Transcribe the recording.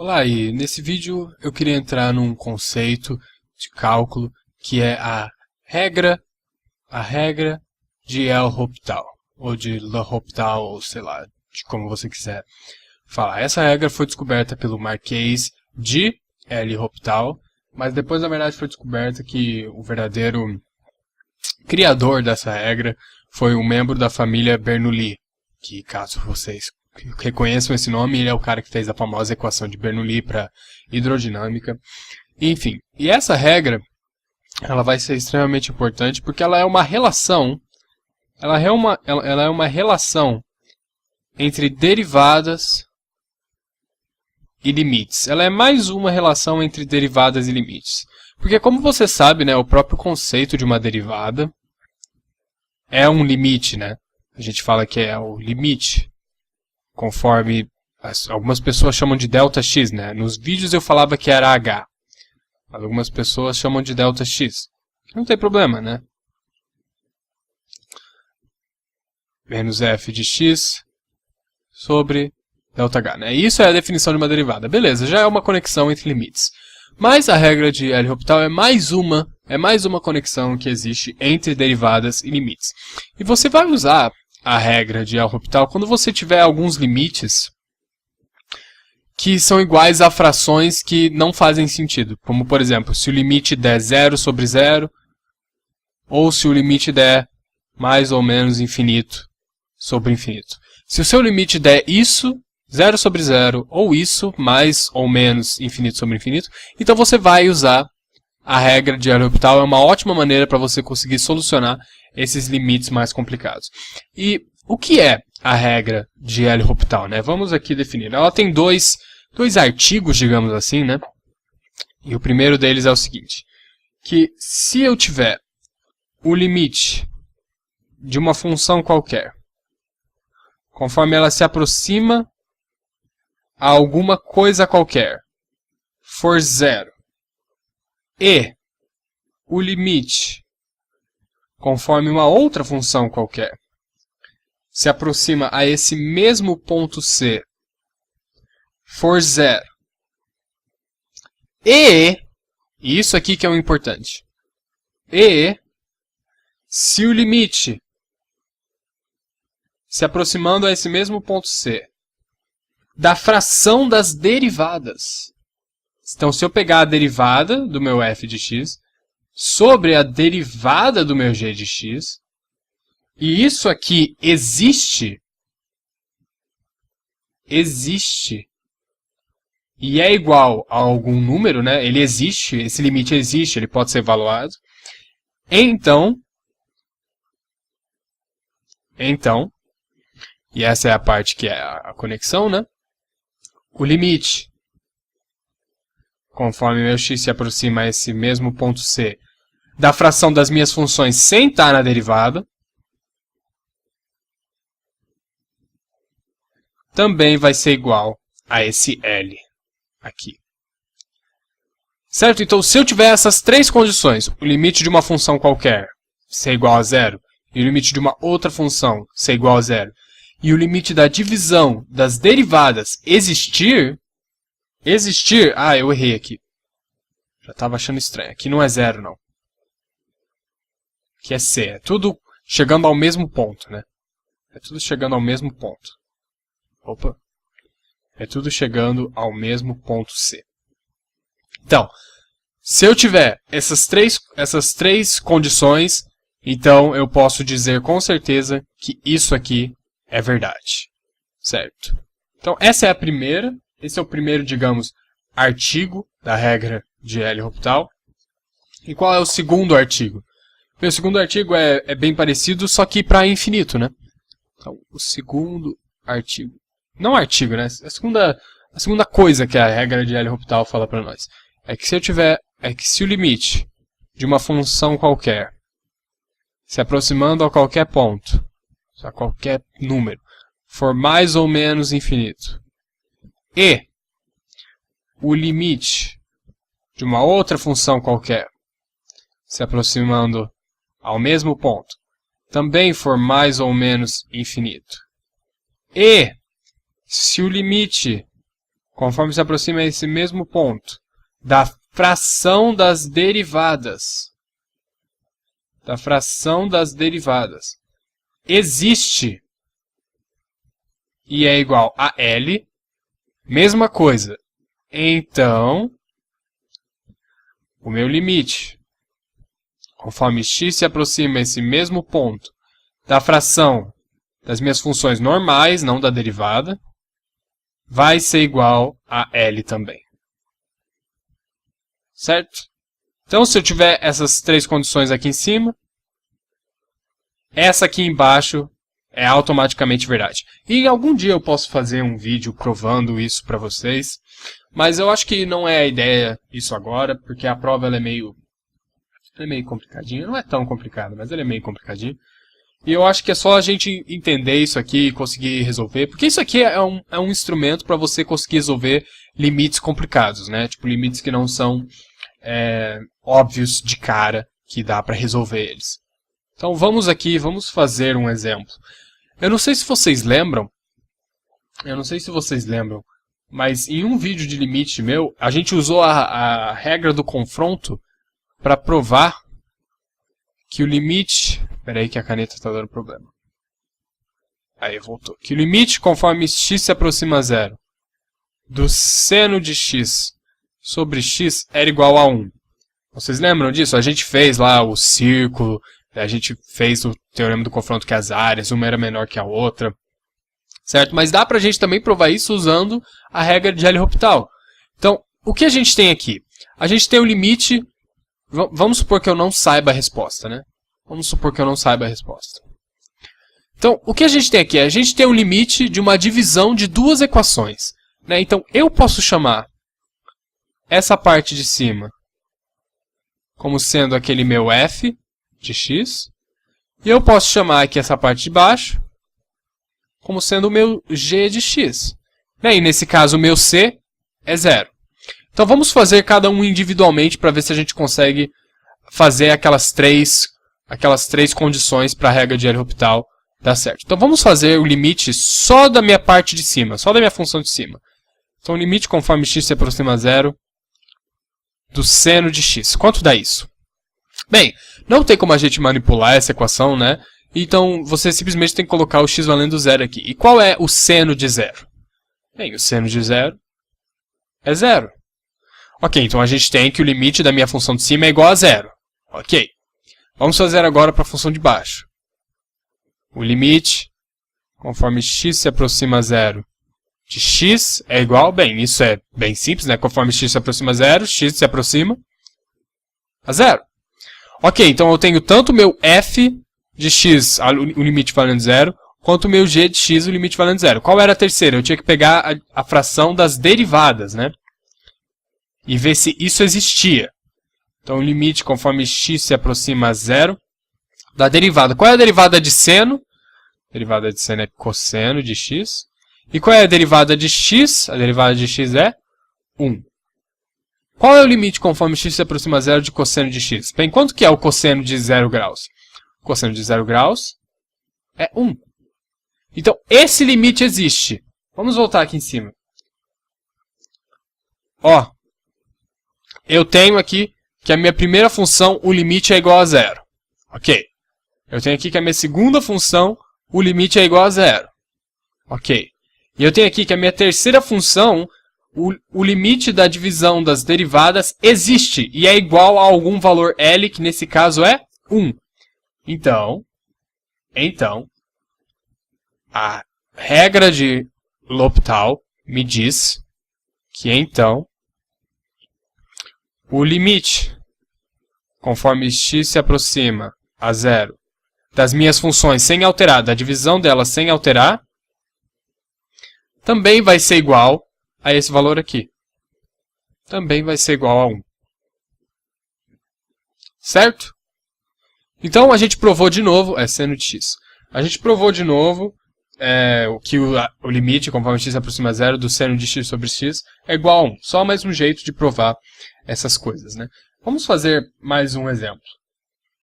Olá, e nesse vídeo eu queria entrar num conceito de cálculo que é a regra de L'Hopital, ou de L'Hopital, ou sei lá, de como você quiser falar. Essa regra foi descoberta pelo Marquês de L'Hopital, mas depois na verdade foi descoberta que o verdadeiro criador dessa regra foi um membro da família Bernoulli, que caso vocês reconheçam esse nome, ele é o cara que fez a famosa equação de Bernoulli para hidrodinâmica. Enfim, e essa regra ela vai ser extremamente importante porque ela é uma relação, ela é uma relação entre derivadas e limites. Ela é mais uma relação entre derivadas e limites. Porque como você sabe, né, o próprio conceito de uma derivada é um limite, né? A gente fala que é o limite, conforme algumas pessoas chamam de ΔX, né? Nos vídeos eu falava que era H, mas algumas pessoas chamam de ΔX. Não tem problema, né? Menos f de x sobre ΔH, né? Isso é a definição de uma derivada. Beleza, já é uma conexão entre limites. Mas a regra de L'Hopital é mais uma conexão que existe entre derivadas e limites. E você vai usar a regra de L'Hopital quando você tiver alguns limites que são iguais a frações que não fazem sentido. Como, por exemplo, se o limite der 0 sobre 0, ou se o limite der mais ou menos infinito sobre infinito. Se o seu limite der isso, 0 sobre 0, ou isso, mais ou menos infinito sobre infinito, então você vai usar a regra de L'Hopital. É uma ótima maneira para você conseguir solucionar esses limites mais complicados. E o que é a regra de L'Hopital, né? Vamos aqui definir. Ela tem dois artigos, digamos assim, né? E o primeiro deles é o seguinte, que se eu tiver o limite de uma função qualquer, conforme ela se aproxima a alguma coisa qualquer, for 0, e o limite, conforme uma outra função qualquer, se aproxima a esse mesmo ponto C, for 0, e isso aqui que é o importante, e se o limite se aproximando a esse mesmo ponto C da fração das derivadas. Então, se eu pegar a derivada do meu f de x sobre a derivada do meu g de x, e isso aqui existe, e é igual a algum número, né? Ele existe, esse limite existe, ele pode ser evaluado. Então, e essa é a parte que é a conexão, né? O limite, conforme meu x se aproxima a esse mesmo ponto C, da fração das minhas funções sem estar na derivada, também vai ser igual a esse L aqui. Certo? Então, se eu tiver essas três condições, o limite de uma função qualquer ser igual a 0, e o limite de uma outra função ser igual a 0, e o limite da divisão das derivadas existir, eu errei aqui. Já estava achando estranho. Aqui não é 0, não. Aqui é C. É tudo chegando ao mesmo ponto, né? É tudo chegando ao mesmo ponto. Opa. É tudo chegando ao mesmo ponto C. Então, se eu tiver essas três condições, então eu posso dizer com certeza que isso aqui é verdade. Certo? Então, esse é o primeiro, digamos, artigo da regra de L'Hopital. E qual é o segundo artigo? O segundo artigo é bem parecido, só que para infinito, né? Então, o segundo artigo. Não artigo, né? A segunda coisa que a regra de L'Hopital fala para nós é que se o limite de uma função qualquer se aproximando a qualquer ponto, a qualquer número, for mais ou menos infinito, e o limite de uma outra função qualquer se aproximando ao mesmo ponto, também for mais ou menos infinito, e se o limite conforme se aproxima a esse mesmo ponto, da fração das derivadas. Da fração das derivadas. Existe e é igual a L, mesma coisa. Então, o meu limite, conforme x se aproxima a esse mesmo ponto da fração das minhas funções normais, não da derivada, vai ser igual a L também. Certo? Então, se eu tiver essas três condições aqui em cima, essa aqui embaixo é automaticamente verdade. E algum dia eu posso fazer um vídeo provando isso para vocês, mas eu acho que não é a ideia isso agora, porque a prova ela é meio complicadinha. Não é tão complicada, mas ela é meio complicadinha. E eu acho que é só a gente entender isso aqui e conseguir resolver, porque isso aqui é um instrumento para você conseguir resolver limites complicados, né? Tipo, limites que não são óbvios de cara que dá para resolver eles. Então vamos fazer um exemplo. Eu não sei se vocês lembram, mas em um vídeo de limite meu, a gente usou a regra do confronto para provar que o limite... Espera aí que a caneta está dando problema. Aí, voltou. Que o limite conforme x se aproxima a zero do seno de x sobre x era igual a 1. Vocês lembram disso? A gente fez lá o círculo, a gente fez o teorema do confronto que as áreas, uma era menor que a outra. Certo? Mas dá pra gente também provar isso usando a regra de L'Hopital. Então, o que a gente tem aqui? A gente tem o limite... Vamos supor que eu não saiba a resposta, né? Vamos supor que eu não saiba a resposta. Então, o que a gente tem aqui? A gente tem um limite de uma divisão de duas equações. Né? Então, eu posso chamar essa parte de cima como sendo aquele meu f de x. E eu posso chamar aqui essa parte de baixo como sendo o meu g de x. E nesse caso, o meu c é 0. Então, vamos fazer cada um individualmente para ver se a gente consegue fazer aquelas três condições para a regra de L'Hopital dar certo. Então, vamos fazer o limite só da minha parte de cima, só da minha função de cima. Então, o limite conforme x se aproxima a zero do seno de x. Quanto dá isso? Bem, não tem como a gente manipular essa equação, né? Então, você simplesmente tem que colocar o x valendo zero aqui. E qual é o seno de zero? Bem, o seno de zero é zero. Ok, então a gente tem que o limite da minha função de cima é igual a zero. Ok. Vamos fazer agora para a função de baixo. O limite, conforme x se aproxima a zero de x é igual... Bem, isso é bem simples, né? Conforme x se aproxima a zero, x se aproxima a zero. Ok, então eu tenho tanto o meu f de x, o limite valendo zero, quanto o meu g de x, o limite valendo zero. Qual era a terceira? Eu tinha que pegar a fração das derivadas, né? E ver se isso existia. Então, o limite conforme x se aproxima a zero da derivada. Qual é a derivada de seno? A derivada de seno é cosseno de x. E qual é a derivada de x? A derivada de x é 1. Qual é o limite conforme x se aproxima a zero de cosseno de x? Bem, quanto que é o cosseno de 0 graus? O cosseno de 0 graus é 1. Então, esse limite existe. Vamos voltar aqui em cima. Ó, eu tenho aqui que a minha primeira função, o limite é igual a zero. Ok. Eu tenho aqui que a minha segunda função, o limite é igual a zero. Ok. E eu tenho aqui que a minha terceira função, o limite da divisão das derivadas existe e é igual a algum valor L, que nesse caso é 1. Então, a regra de L'Hopital me diz que, então, o limite, conforme x se aproxima a zero, das minhas funções sem alterar, da divisão delas sem alterar, também vai ser igual a esse valor aqui. Também vai ser igual a 1. Certo? Então, a gente provou de novo, seno de x. A gente provou de novo que o limite, conforme x se aproxima a zero, do seno de x sobre x é igual a 1. Só mais um jeito de provar essas coisas, né? Vamos fazer mais um exemplo.